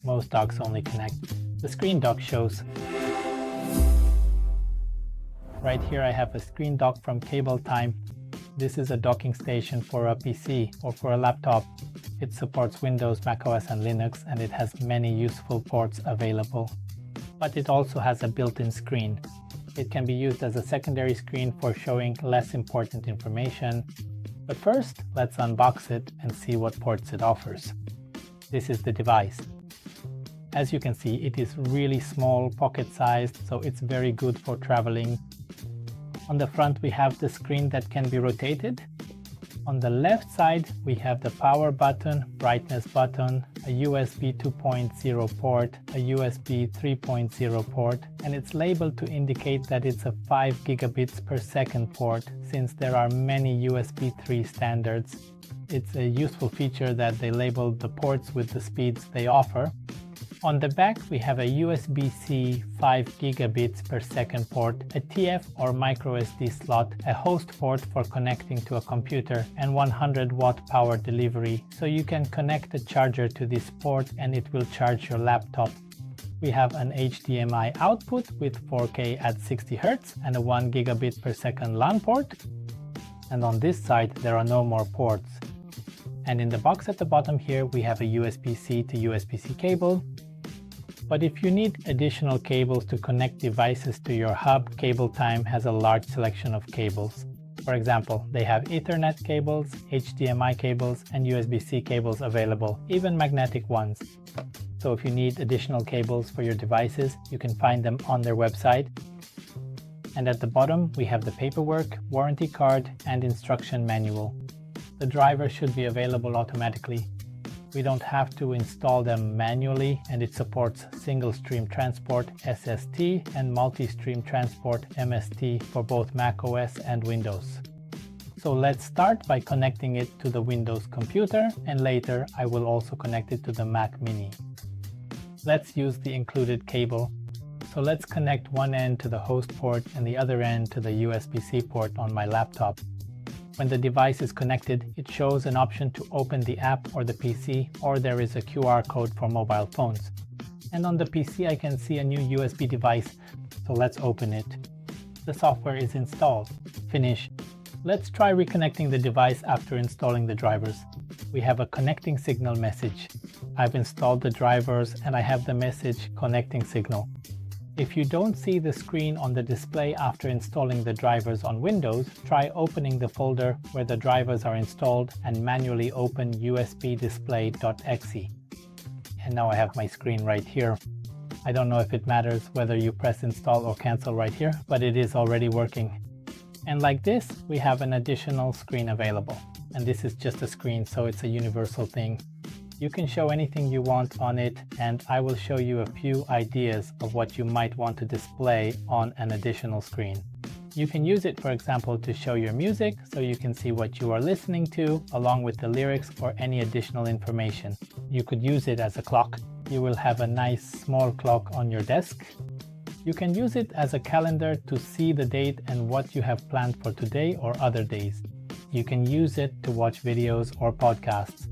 Most docks only connect. The ScreenDock shows. Right here I have a ScreenDock from CABLETIME. This is a docking station for a PC or for a laptop. It supports Windows, macOS and Linux, and it has many useful ports available. But it also has a built-in screen. It can be used as a secondary screen for showing less important information. But first, let's unbox it and see what ports it offers. This is the device. As you can see, it is really small, pocket-sized, so it's very good for traveling. On the front we have the screen that can be rotated. On the left side we have the power button, brightness button, a USB 2.0 port, a USB 3.0 port, and it's labeled to indicate that it's a 5 gigabits per second port, since there are many USB 3 standards. It's a useful feature that they label the ports with the speeds they offer. On the back we have a USB-C 5 gigabits per second port, a TF or microSD slot, a host port for connecting to a computer, and 100 watt power delivery, so you can connect a charger to this port and it will charge your laptop. We have an HDMI output with 4K at 60 Hz and a 1 gigabit per second LAN port. And on this side there are no more ports. And in the box at the bottom here we have a USB-C to USB-C cable. But if you need additional cables to connect devices to your hub, CABLETIME has a large selection of cables. For example, they have Ethernet cables, HDMI cables, and USB-C cables available, even magnetic ones. So if you need additional cables for your devices, you can find them on their website. And at the bottom, we have the paperwork, warranty card, and instruction manual. The driver should be available automatically. We don't have to install them manually, and it supports single stream transport SST and multi-stream transport MST for both macOS and Windows. So let's start by connecting it to the Windows computer, and later I will also connect it to the Mac Mini. Let's use the included cable. So let's connect one end to the host port and the other end to the USB-C port on my laptop. When the device is connected, it shows an option to open the app or the PC, or there is a QR code for mobile phones. And on the PC I can see a new USB device, so let's open it. The software is installed. Finish. Let's try reconnecting the device after installing the drivers. We have a connecting signal message. I've installed the drivers and I have the message connecting signal. If you don't see the screen on the display after installing the drivers on Windows, try opening the folder where the drivers are installed and manually open usbdisplay.exe. And now I have my screen right here. I don't know if it matters whether you press install or cancel right here, but it is already working. And like this, we have an additional screen available. And this is just a screen, so it's a universal thing. You can show anything you want on it, and I will show you a few ideas of what you might want to display on an additional screen. You can use it, for example, to show your music, so you can see what you are listening to, along with the lyrics or any additional information. You could use it as a clock. You will have a nice small clock on your desk. You can use it as a calendar to see the date and what you have planned for today or other days. You can use it to watch videos or podcasts.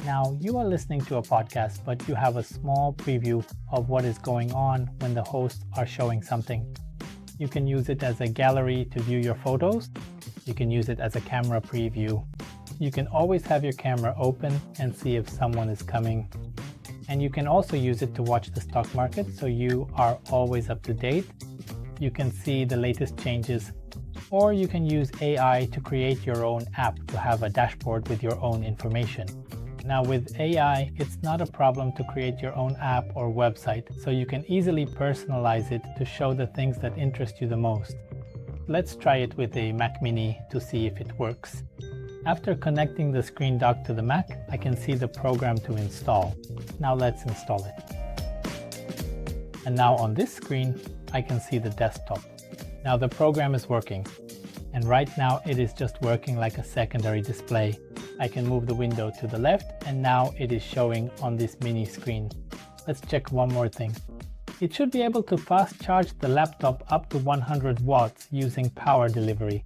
Now, you are listening to a podcast, but you have a small preview of what is going on when the hosts are showing something. You can use it as a gallery to view your photos. You can use it as a camera preview. You can always have your camera open and see if someone is coming. And you can also use it to watch the stock market, so you are always up to date. You can see the latest changes. Or you can use AI to create your own app to have a dashboard with your own information. Now with AI, it's not a problem to create your own app or website, so you can easily personalize it to show the things that interest you the most. Let's try it with a Mac Mini to see if it works. After connecting the ScreenDock to the Mac, I can see the program to install. Now let's install it. And now on this screen, I can see the desktop. Now the program is working, and right now it is just working like a secondary display. I can move the window to the left, and now it is showing on this mini screen. Let's check one more thing. It should be able to fast charge the laptop up to 100 watts using power delivery.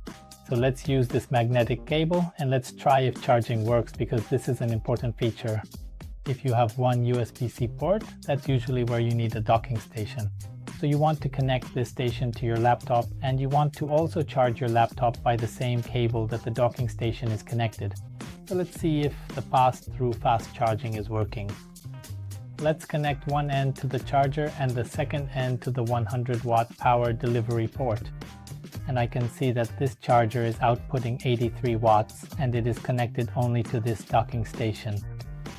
So let's use this magnetic cable and let's try if charging works, because this is an important feature. If you have one USB-C port, that's usually where you need a docking station. So you want to connect this station to your laptop, and you want to also charge your laptop by the same cable that the docking station is connected. So let's see if the pass-through fast charging is working. Let's connect one end to the charger and the second end to the 100-watt power delivery port. And I can see that this charger is outputting 83 watts and it is connected only to this docking station.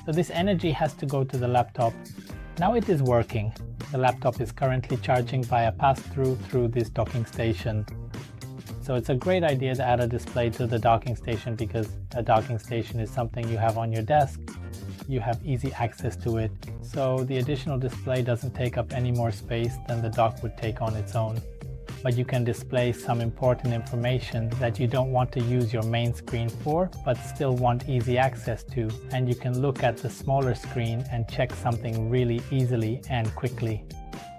So this energy has to go to the laptop. Now it is working. The laptop is currently charging via pass-through through this docking station. So it's a great idea to add a display to the docking station, because a docking station is something you have on your desk. You have easy access to it. So the additional display doesn't take up any more space than the dock would take on its own. But you can display some important information that you don't want to use your main screen for, but still want easy access to. And you can look at the smaller screen and check something really easily and quickly.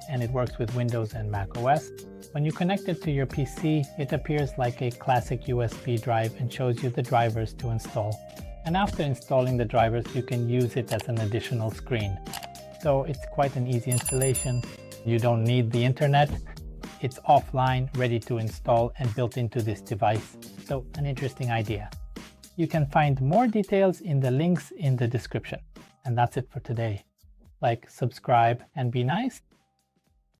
And it works with Windows and macOS. When you connect it to your PC, it appears like a classic USB drive and shows you the drivers to install. And after installing the drivers, you can use it as an additional screen. So it's quite an easy installation. You don't need the internet. It's offline, ready to install and built into this device. So an interesting idea. You can find more details in the links in the description. And that's it for today. Like, subscribe, and be nice.